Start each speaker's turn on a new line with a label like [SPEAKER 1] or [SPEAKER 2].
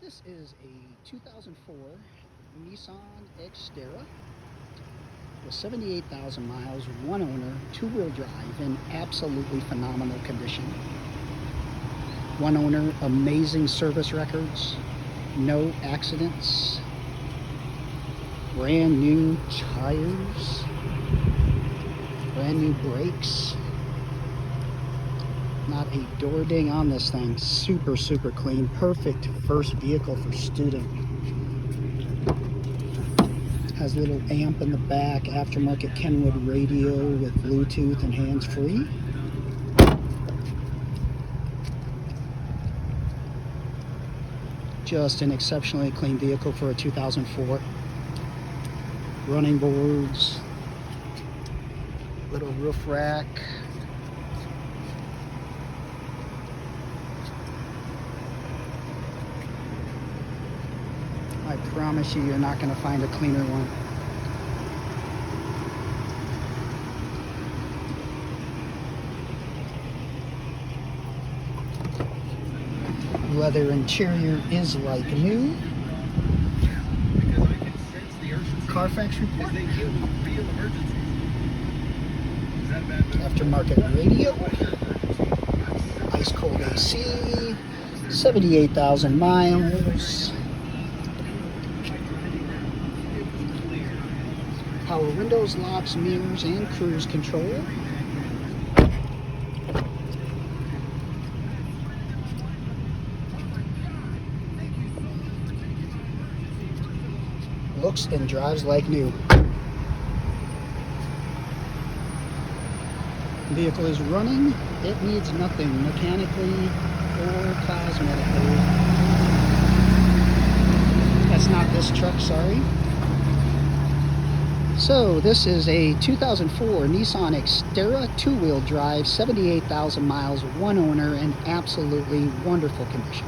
[SPEAKER 1] This is a 2004 Nissan Xterra with 78,000 miles, one owner, two-wheel drive, in absolutely phenomenal condition. One owner, amazing service records, no accidents, brand new tires, brand new brakes. Not a door ding on this thing. Super clean. Perfect first vehicle for student. Has a little amp in the back, aftermarket Kenwood radio with Bluetooth and hands-free. Just an exceptionally clean vehicle for a 2004. Running boards, little roof rack. I promise you, you're not going to find a cleaner one. Leather interior is like new. Carfax report. Aftermarket radio. Ice cold AC. 78,000 miles. Power windows, locks, mirrors, and cruise control. Looks and drives like new. Vehicle is running. It needs nothing mechanically or cosmetically. That's not this truck, sorry. So this is a 2004 Nissan Xterra two-wheel drive, 78,000 miles, one owner, in absolutely wonderful condition.